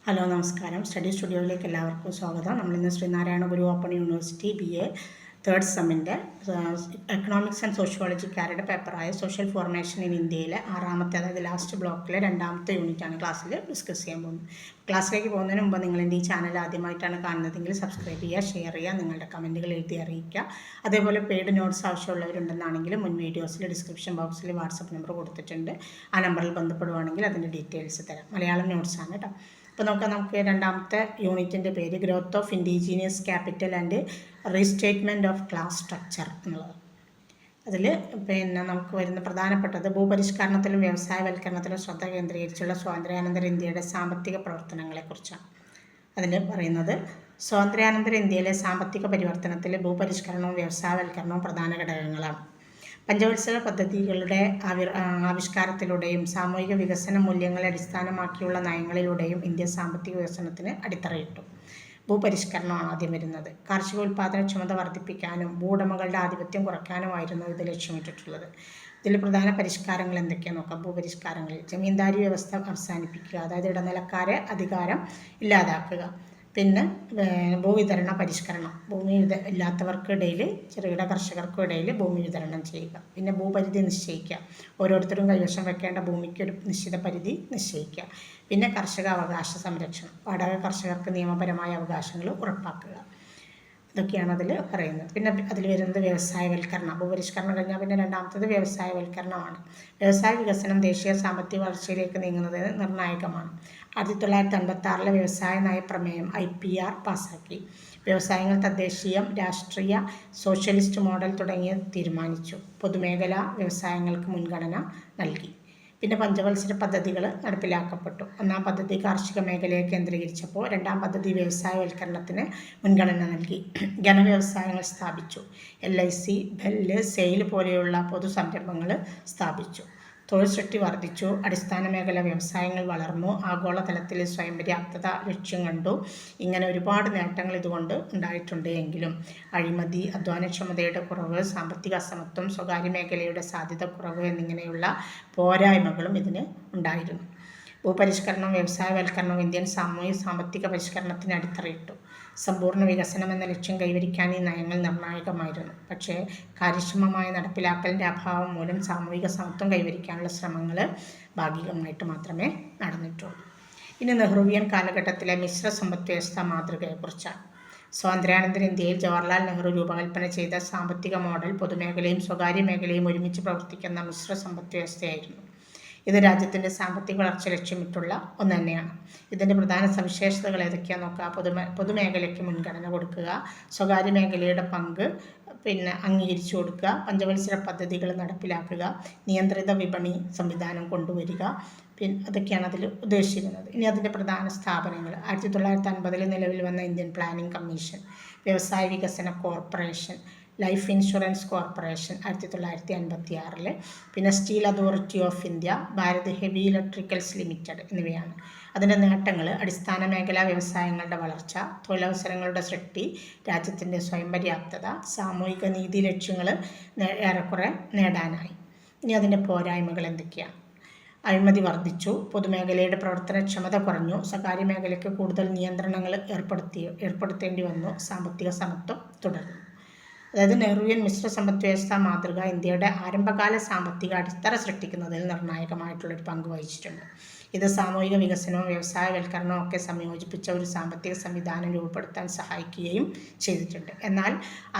Hello നമസ്കാരം. Study സ്റ്റുഡിയോയിലേക്ക് എല്ലാവർക്കും സ്വാഗതം. നമ്മളിന്ന് Sreenarayana Guru Open University BA third സെമ്മിൻ്റെ എക്കണോമിക്സ് ആൻഡ് സോഷ്യോളജിക്കാരുടെ പേപ്പറായ സോഷ്യൽ ഫോർമേഷൻ ഇൻ ഇന്ത്യയിലെ ആറാമത്തെ, അതായത് ലാസ്റ്റ് ബ്ലോക്കിലെ രണ്ടാമത്തെ യൂണിറ്റാണ് ക്ലാസ്സിൽ ഡിസ്കസ് ചെയ്യാൻ പോകുന്നത്. ക്ലാസ്സിലേക്ക് പോകുന്നതിന് മുമ്പ് നിങ്ങൾ എൻ്റെ ഈ ചാനൽ ആദ്യമായിട്ടാണ് കാണുന്നതെങ്കിൽ സബ്സ്ക്രൈബ് ചെയ്യുക, ഷെയർ ചെയ്യുക, നിങ്ങളുടെ കമൻറ്റുകൾ എഴുതി അറിയിക്കുക. അതേപോലെ പെയ്ഡ് നോട്ട്സ് ആവശ്യമുള്ളവരുണ്ടെന്നാണെങ്കിൽ മുൻ വീഡിയോസിൽ ഡിസ്ക്രിപ്ഷൻ ബോക്സിൽ വാട്സപ്പ് നമ്പർ കൊടുത്തിട്ടുണ്ട്. ആ നമ്പറിൽ ബന്ധപ്പെടുവാണെങ്കിൽ അതിൻ്റെ ഡീറ്റെയിൽസ് തരാം. മലയാളം നോട്ട്സാണ് കേട്ടോ. അപ്പോൾ നമുക്ക് രണ്ടാമത്തെ യൂണിറ്റിൻ്റെ പേര് growth of indigenous capital and restatement of class structure എന്നുള്ളത്. അതിൽ നമുക്ക് വരുന്ന പ്രധാനപ്പെട്ടത് ഭൂപരിഷ്കരണത്തിലും വ്യവസായവൽക്കരണത്തിലും ശ്രദ്ധ കേന്ദ്രീകരിച്ചുള്ള സ്വാതന്ത്ര്യാനന്തര ഇന്ത്യയുടെ സാമ്പത്തിക പ്രവർത്തനങ്ങളെക്കുറിച്ചാണ്. അതിൽ പറയുന്നത് സ്വാതന്ത്ര്യാനന്തര ഇന്ത്യയിലെ സാമ്പത്തിക പരിവർത്തനത്തിൽ ഭൂപരിഷ്കരണവും വ്യവസായവൽക്കരണവും പ്രധാന ഘടകങ്ങളാണ്. പഞ്ചവത്സര പദ്ധതികളുടെ ആവിഷ്കാരത്തിലൂടെയും സാമൂഹിക വികസന മൂല്യങ്ങളെ അടിസ്ഥാനമാക്കിയുള്ള നയങ്ങളിലൂടെയും ഇന്ത്യ സാമ്പത്തിക വികസനത്തിന് അടിത്തറയിട്ടു. ഭൂപരിഷ്കരണമാണ് ആദ്യം വരുന്നത്. കാർഷിക ഉൽപ്പാദനക്ഷമത വർദ്ധിപ്പിക്കാനും ഭൂവുടമകളുടെ ആധിപത്യം കുറയ്ക്കാനുമായിരുന്നു ഇത് ലക്ഷ്യമിട്ടിട്ടുള്ളത്. ഇതിൽ പ്രധാന പരിഷ്കാരങ്ങൾ എന്തൊക്കെയാണെന്ന് നോക്കാം. ഭൂപരിഷ്കാരങ്ങളിൽ ജമീന്ദാരി വ്യവസ്ഥ അവസാനിപ്പിക്കുക, അതായത് ഇടനിലക്കാരെ അധികാരം ഇല്ലാതാക്കുക. പിന്നെ ഭൂവിതരണ പരിഷ്കരണം, ഭൂമി ഇല്ലാത്തവർക്കിടയിൽ, ചെറുകിട കർഷകർക്കും ഇടയിൽ ഭൂമി വിതരണം ചെയ്യുക. പിന്നെ ഭൂപരിധി നിശ്ചയിക്കുക, ഓരോരുത്തരും കൈവശം വെക്കേണ്ട ഭൂമിക്ക് ഒരു നിശ്ചിത പരിധി നിശ്ചയിക്കുക. പിന്നെ കർഷക അവകാശ സംരക്ഷണം, വാടക കർഷകർക്ക് നിയമപരമായ അവകാശങ്ങൾ ഉറപ്പാക്കുക. ഇതൊക്കെയാണ് അതിൽ പറയുന്നത്. പിന്നെ അതിൽ വരുന്നത് വ്യവസായവൽക്കരണം. ഭൂപരിഷ്കരണം കഴിഞ്ഞാൽ പിന്നെ രണ്ടാമത്തത് വ്യവസായവൽക്കരണമാണ്. വ്യവസായ വികസനം ദേശീയ സാമ്പത്തിക വളർച്ചയിലേക്ക് നീങ്ങുന്നത് നിർണായകമാണ്. 1956 വ്യവസായ നയപ്രമേയം IPR പാസാക്കി. വ്യവസായങ്ങൾ തദ്ദേശീയം, രാഷ്ട്രീയ, സോഷ്യലിസ്റ്റ് മോഡൽ തുടങ്ങിയ തീരുമാനിച്ചു. പൊതുമേഖലാ വ്യവസായങ്ങൾക്ക് മുൻഗണന നൽകി. പിന്നെ പഞ്ചവത്സര പദ്ധതികൾ നടപ്പിലാക്കപ്പെട്ടു. ഒന്നാം പദ്ധതി കാർഷിക മേഖലയെ കേന്ദ്രീകരിച്ചപ്പോൾ രണ്ടാം പദ്ധതി വ്യവസായവൽക്കരണത്തിന് മുൻഗണന നൽകി. ഘനവ്യവസായങ്ങൾ സ്ഥാപിച്ചു. LIC, ബെല്ല്, സെയിൽ പോലെയുള്ള പൊതു സംരംഭങ്ങൾ സ്ഥാപിച്ചു. തൊഴിൽ സൃഷ്ടി വർദ്ധിച്ചു. അടിസ്ഥാന മേഖല വ്യവസായങ്ങൾ വളർന്നു. ആഗോളതലത്തിൽ സ്വയം പര്യാപ്തത ലക്ഷ്യം കണ്ടു. ഇങ്ങനെ ഒരുപാട് നേട്ടങ്ങൾ ഇതുകൊണ്ട് ഉണ്ടായിട്ടുണ്ട്. എങ്കിലും അഴിമതി, അധ്വാനക്ഷമതയുടെ കുറവ്, സാമ്പത്തിക അസമത്വം, സ്വകാര്യ മേഖലയുടെ സാധ്യത കുറവ് എന്നിങ്ങനെയുള്ള പോരായ്മകളും ഇതിന് ഉണ്ടായിരുന്നു. ഭൂപരിഷ്കരണവും വ്യവസായവൽക്കരണവും ഇന്ത്യൻ സാമ്പത്തിക പരിഷ്കരണത്തിന് അടിത്തറയിട്ടു. സമ്പൂർണ്ണ വികസനം എന്ന ലക്ഷ്യം കൈവരിക്കാൻ ഈ നയങ്ങൾ നിർണായകമായിരുന്നു. പക്ഷേ കാര്യക്ഷമമായ നടപ്പിലാക്കലിൻ്റെ അഭാവം മൂലം സാമൂഹിക സമത്വം കൈവരിക്കാനുള്ള ശ്രമങ്ങൾ ഭാഗികമായിട്ട് മാത്രമേ നടന്നിട്ടുള്ളൂ. ഇനി നെഹ്റുവിയൻ കാലഘട്ടത്തിലെ മിശ്ര സമ്പദ് വ്യവസ്ഥ മാതൃകയെക്കുറിച്ചാണ്. സ്വാതന്ത്ര്യാനന്തര ഇന്ത്യയിൽ ജവഹർലാൽ നെഹ്റു രൂപകൽപ്പന ചെയ്ത സാമ്പത്തിക മോഡൽ പൊതുമേഖലയും സ്വകാര്യ മേഖലയും ഒരുമിച്ച് പ്രവർത്തിക്കുന്ന മിശ്ര സമ്പദ് വ്യവസ്ഥയായിരുന്നു. ഇത് രാജ്യത്തിൻ്റെ സാമ്പത്തിക വളർച്ച ലക്ഷ്യമിട്ടുള്ള ഒന്ന് തന്നെയാണ്. ഇതിൻ്റെ പ്രധാന സവിശേഷതകൾ ഏതൊക്കെയാണെന്ന് നോക്കുക. പൊതുമേഖലയ്ക്ക് മുൻഗണന കൊടുക്കുക, സ്വകാര്യ മേഖലയുടെ പങ്ക് അംഗീകരിച്ചു കൊടുക്കുക, പഞ്ചവത്സര പദ്ധതികൾ നടപ്പിലാക്കുക, നിയന്ത്രിത വിപണി സംവിധാനം കൊണ്ടുവരിക. അതൊക്കെയാണ് അതിൽ ഉദ്ദേശിക്കുന്നത്. ഇനി അതിൻ്റെ പ്രധാന സ്ഥാപനങ്ങൾ: 1950 നിലവിൽ വന്ന ഇന്ത്യൻ പ്ലാനിംഗ് കമ്മീഷൻ, വ്യവസായ വികസന കോർപ്പറേഷൻ, ലൈഫ് ഇൻഷുറൻസ് കോർപ്പറേഷൻ 1956, പിന്നെ steel authority of India, Bharat heavy electricals limited എന്നിവയാണ്. അതിൻ്റെ നേട്ടങ്ങൾ: അടിസ്ഥാന മേഖലാ വ്യവസായങ്ങളുടെ വളർച്ച, തൊഴിലവസരങ്ങളുടെ സൃഷ്ടി, രാജ്യത്തിൻ്റെ സ്വയം പര്യാപ്തത, സാമൂഹിക നീതി ലക്ഷ്യങ്ങൾ ഏറെക്കുറെ നേടാനായി. ഇനി അതിൻ്റെ പോരായ്മകൾ എന്തൊക്കെയാണ്? അഴിമതി വർദ്ധിച്ചു. പൊതുമേഖലയുടെ പ്രവർത്തനക്ഷമത കുറഞ്ഞു. സ്വകാര്യ മേഖലയ്ക്ക് കൂടുതൽ നിയന്ത്രണങ്ങൾ ഏർപ്പെടുത്തേണ്ടി വന്നു. സാമ്പത്തിക സമത്വം തുടർന്നു. അതായത് നെഹ്റുവിയൻ മിശ്ര സമ്പദ് വ്യവസ്ഥ മാതൃക ഇന്ത്യയുടെ ആരംഭകാല സാമ്പത്തിക അടിത്തറ സൃഷ്ടിക്കുന്നതിൽ നിർണായകമായിട്ടുള്ളൊരു പങ്ക് വഹിച്ചിട്ടുണ്ട്. ഇത് സാമൂഹിക വികസനവും വ്യവസായവൽക്കരണവും ഒക്കെ സംയോജിപ്പിച്ച ഒരു സാമ്പത്തിക സംവിധാനം രൂപപ്പെടുത്താൻ സഹായിക്കുകയും ചെയ്തിട്ടുണ്ട്. എന്നാൽ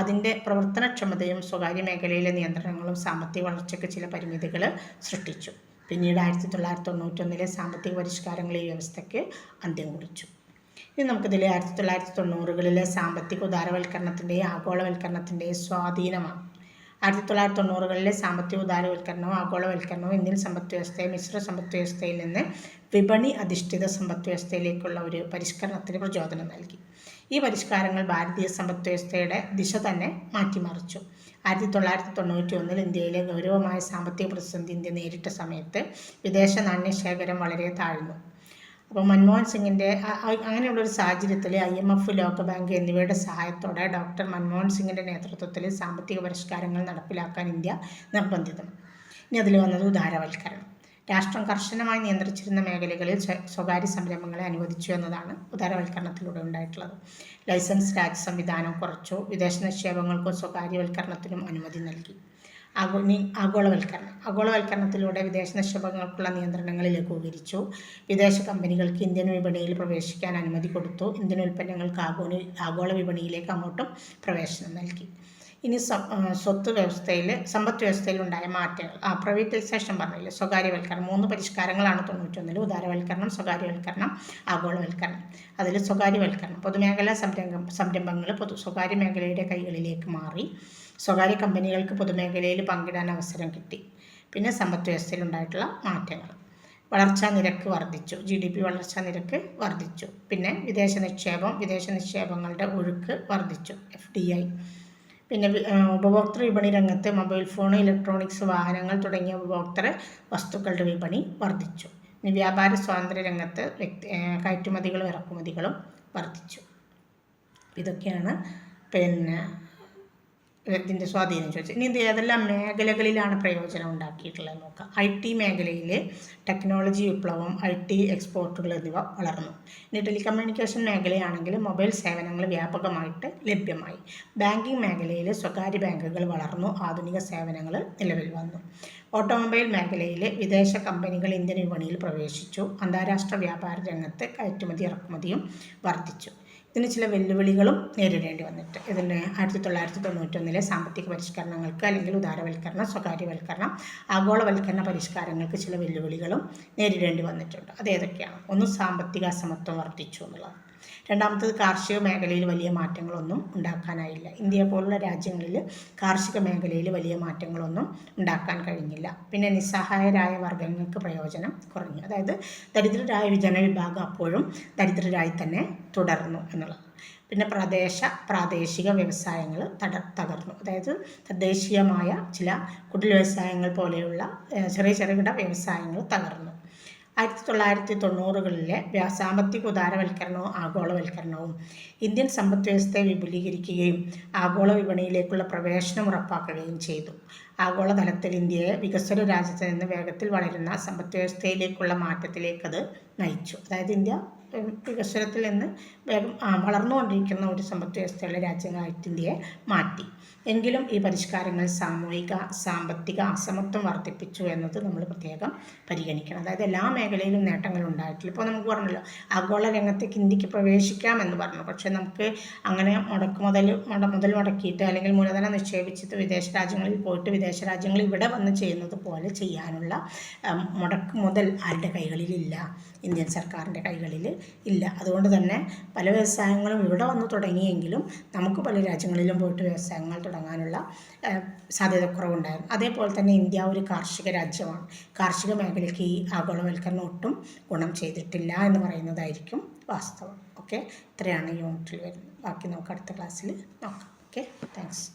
അതിൻ്റെ പ്രവർത്തനക്ഷമതയും സ്വകാര്യ മേഖലയിലെ നിയന്ത്രണങ്ങളും സാമ്പത്തിക വളർച്ചയ്ക്ക് ചില പരിമിതികൾ സൃഷ്ടിച്ചു. പിന്നീട് 1991 സാമ്പത്തിക പരിഷ്കാരങ്ങൾ ഈ വ്യവസ്ഥയ്ക്ക് അന്ത്യം കുറിച്ചു. ഇനി നമുക്കിതിൽ 1990-കളിലെ സാമ്പത്തിക ഉദാരവൽക്കരണത്തിൻ്റെയും ആഗോളവൽക്കരണത്തിൻ്റെയും സ്വാധീനമാണ്. 1990-കളിലെ സാമ്പത്തിക ഉദാരവൽക്കരണവും ആഗോളവൽക്കരണവും ഇന്ത്യൻ സമ്പദ് വ്യവസ്ഥയെ മിശ്ര സമ്പദ് വ്യവസ്ഥയിൽ നിന്ന് വിപണി അധിഷ്ഠിത സമ്പദ് വ്യവസ്ഥയിലേക്കുള്ള ഒരു പരിഷ്കരണത്തിന് പ്രചോദനം നൽകി. ഈ പരിഷ്കാരങ്ങൾ ഭാരതീയ സമ്പദ് വ്യവസ്ഥയുടെ ദിശ തന്നെ മാറ്റിമറിച്ചു. 1991 ഇന്ത്യയിലെ ഗൗരവമായ സാമ്പത്തിക പ്രതിസന്ധി ഇന്ത്യ നേരിട്ട സമയത്ത് വിദേശ നാണ്യശേഖരം വളരെ താഴ്ന്നു. അപ്പോൾ മൻമോഹൻ സിംഗിൻ്റെ അങ്ങനെയുള്ളൊരു സാഹചര്യത്തിൽ IMF, ലോകബാങ്ക് എന്നിവയുടെ സഹായത്തോടെ ഡോക്ടർ മൻമോഹൻ സിംഗിൻ്റെ നേതൃത്വത്തിൽ സാമ്പത്തിക പരിഷ്കാരങ്ങൾ നടപ്പിലാക്കാൻ ഇന്ത്യ നിർബന്ധിതം. ഇനി അതിൽ വന്നത് ഉദാരവൽക്കരണം. രാഷ്ട്രം കർശനമായി നിയന്ത്രിച്ചിരുന്ന മേഖലകളിൽ സ്വകാര്യ സംരംഭങ്ങളെ അനുവദിച്ചു എന്നതാണ് ഉദാരവൽക്കരണത്തിലൂടെ ഉണ്ടായിട്ടുള്ളത്. ലൈസൻസ് രാജ് സംവിധാനം കുറച്ചു. വിദേശ നിക്ഷേപങ്ങൾക്കും സ്വകാര്യവൽക്കരണത്തിനും അനുമതി നൽകി. ആഗോളവൽക്കരണത്തിലൂടെ വിദേശ നിക്ഷേപങ്ങൾക്കുള്ള നിയന്ത്രണങ്ങൾ ലഘൂകരിച്ചു. വിദേശ കമ്പനികൾക്ക് ഇന്ത്യൻ വിപണിയിൽ പ്രവേശിക്കാൻ അനുമതി കൊടുത്തു. ഇന്ത്യൻ ഉൽപ്പന്നങ്ങൾക്ക് ആഗോള വിപണിയിലേക്ക് അങ്ങോട്ടും പ്രവേശനം നൽകി. ഇനി സമ്പദ് വ്യവസ്ഥയിൽ ഉണ്ടായ മാറ്റങ്ങൾ. പ്രൈവറ്റൈസേഷൻ പറഞ്ഞില്ലേ, സ്വകാര്യവൽക്കരണം. 3 പരിഷ്കാരങ്ങളാണ് 91-ൽ. ഉദാരവൽക്കരണം, സ്വകാര്യവൽക്കരണം, ആഗോളവൽക്കരണം. അതിൽ സ്വകാര്യവൽക്കരണം, പൊതുമേഖലാ സംരംഭങ്ങൾ സ്വകാര്യ മേഖലയുടെ കൈകളിലേക്ക് മാറി. സ്വകാര്യ കമ്പനികൾക്ക് പൊതുമേഖലയിൽ പങ്കിടാൻ അവസരം കിട്ടി. പിന്നെ സമ്പദ് വ്യവസ്ഥയിൽ ഉണ്ടായിട്ടുള്ള മാറ്റങ്ങൾ. വളർച്ചാ നിരക്ക് വർദ്ധിച്ചു. GDP വളർച്ചാ നിരക്ക് വർദ്ധിച്ചു. പിന്നെ വിദേശ നിക്ഷേപങ്ങളുടെ ഒഴുക്ക് വർദ്ധിച്ചു, FDI. പിന്നെ ഉപഭോക്തൃ വിപണി രംഗത്ത് മൊബൈൽ ഫോൺ, ഇലക്ട്രോണിക്സ്, വാഹനങ്ങൾ തുടങ്ങിയ ഉപഭോക്തൃ വസ്തുക്കളുടെ വിപണി വർദ്ധിച്ചു. ഇനി വ്യാപാര സ്വാതന്ത്ര്യ രംഗത്ത് കയറ്റുമതികളും ഇറക്കുമതികളും വർദ്ധിച്ചു. ഇതൊക്കെയാണ് ഇതിൻ്റെ സ്വാധീനം ചോദിച്ചത്. ഇനി ഇത് ഏതെല്ലാം മേഖലകളിലാണ് പ്രയോജനം ഉണ്ടാക്കിയിട്ടുള്ളത് നോക്കാം. IT മേഖലയിൽ ടെക്നോളജി വിപ്ലവം, IT എക്സ്പോർട്ടുകൾ എന്നിവ വളർന്നു. ഇനി ടെലികമ്മ്യൂണിക്കേഷൻ മേഖലയാണെങ്കിൽ മൊബൈൽ സേവനങ്ങൾ വ്യാപകമായിട്ട് ലഭ്യമായി. ബാങ്കിങ് മേഖലയിൽ സ്വകാര്യ ബാങ്കുകൾ വളർന്നു. ആധുനിക സേവനങ്ങൾ നിലവിൽ വന്നു. ഓട്ടോമൊബൈൽ മേഖലയിൽ വിദേശ കമ്പനികൾ ഇന്ത്യൻ വിപണിയിൽ പ്രവേശിച്ചു. അന്താരാഷ്ട്ര വ്യാപാര രംഗത്ത് കയറ്റുമതി ഇറക്കുമതിയും വർദ്ധിച്ചു. ഇതിന് ചില വെല്ലുവിളികളും നേരിടേണ്ടി വന്നിട്ട്. ഇതിന് 1991-ലെ സാമ്പത്തിക പരിഷ്കരണങ്ങൾക്ക് അല്ലെങ്കിൽ ഉദാരവൽക്കരണം, സ്വകാര്യവൽക്കരണം, ആഗോളവൽക്കരണ പരിഷ്കാരങ്ങൾക്ക് ചില വെല്ലുവിളികളും നേരിടേണ്ടി വന്നിട്ടുണ്ട്. അതേതൊക്കെയാണ്? ഒന്ന്, സാമ്പത്തിക അസമത്വം വർദ്ധിച്ചു എന്നുള്ളത്. രണ്ടാമത്തത്, കാർഷിക മേഖലയിൽ വലിയ മാറ്റങ്ങളൊന്നും ഉണ്ടാക്കാനായില്ല. ഇന്ത്യ പോലുള്ള രാജ്യങ്ങളിൽ കാർഷിക മേഖലയിൽ വലിയ മാറ്റങ്ങളൊന്നും ഉണ്ടാക്കാൻ കഴിഞ്ഞില്ല. പിന്നെ നിസ്സഹായരായ വർഗ്ഗങ്ങൾക്ക് പ്രയോജനം കുറഞ്ഞു. അതായത് ദരിദ്രരായ ജനവിഭാഗം അപ്പോഴും ദരിദ്രരായി തന്നെ തുടർന്നു എന്നുള്ളത്. പിന്നെ പ്രാദേശിക വ്യവസായങ്ങൾ തകർന്നു. അതായത് തദ്ദേശീയമായ ചില കുടിൽ വ്യവസായങ്ങൾ പോലെയുള്ള ചെറുകിട വ്യവസായങ്ങൾ തകർന്നു. 1990-കളിലെ സാമ്പത്തിക ഉദാരവൽക്കരണവും ആഗോളവൽക്കരണവും ഇന്ത്യൻ സമ്പദ് വ്യവസ്ഥയെ വിപുലീകരിക്കുകയും ആഗോള വിപണിയിലേക്കുള്ള പ്രവേശനം ഉറപ്പാക്കുകയും ചെയ്തു. ആഗോളതലത്തിൽ ഇന്ത്യയെ വികസ്വര രാജ്യത്ത് നിന്ന് വേഗത്തിൽ വളരുന്ന സമ്പദ് വ്യവസ്ഥയിലേക്കുള്ള മാറ്റത്തിലേക്കത് നയിച്ചു. അതായത് ഇന്ത്യ വികസനത്തിൽ നിന്ന് വേഗം വളർന്നുകൊണ്ടിരിക്കുന്ന ഒരു സമ്പദ് വ്യവസ്ഥയുള്ള രാജ്യങ്ങളായിട്ട് ഇന്ത്യയെ മാറ്റി. എങ്കിലും ഈ പരിഷ്കാരങ്ങൾ സാമ്പത്തിക അസമത്വം വർദ്ധിപ്പിച്ചു എന്നത് നമ്മൾ പ്രത്യേകം പരിഗണിക്കണം. അതായത് എല്ലാ മേഖലയിലും നേട്ടങ്ങൾ ഉണ്ടായിട്ടില്ല. ഇപ്പോൾ നമുക്ക് പറഞ്ഞല്ലോ, ആഗോള രംഗത്തേക്ക് ഇന്ത്യക്ക് പ്രവേശിക്കാമെന്ന് പറഞ്ഞു. പക്ഷേ നമുക്ക് അങ്ങനെ മുതൽ മുടക്കിയിട്ട് അല്ലെങ്കിൽ മൂലധനം നിക്ഷേപിച്ചിട്ട് വിദേശ രാജ്യങ്ങളിൽ പോയിട്ട് വിദേശ രാജ്യങ്ങൾ ഇവിടെ വന്ന് ചെയ്യുന്നത് പോലെ ചെയ്യാനുള്ള മുതൽ ആരുടെ കൈകളിലില്ല? ഇന്ത്യൻ സർക്കാരിൻ്റെ കൈകളിൽ ഇല്ല. അതുകൊണ്ട് തന്നെ പല വ്യവസായങ്ങളും ഇവിടെ വന്ന് തുടങ്ങിയെങ്കിലും നമുക്ക് പല രാജ്യങ്ങളിലും പോയിട്ട് വ്യവസായങ്ങൾ തുടങ്ങാനുള്ള സാധ്യതക്കുറവുണ്ടായിരുന്നു. അതേപോലെ തന്നെ ഇന്ത്യ ഒരു കാർഷിക രാജ്യമാണ്. കാർഷിക മേഖലയ്ക്ക് ഈ ആഗോളവൽക്കരണം ഒട്ടും ഗുണം ചെയ്തിട്ടില്ല എന്ന് പറയുന്നതായിരിക്കും വാസ്തവം. ഓക്കെ, ഇത്രയാണ് ഈ യൂണിറ്റിൽ വരുന്നത്. ബാക്കി നമുക്ക് അടുത്ത ക്ലാസ്സിൽ നോക്കാം. Okay, thanks.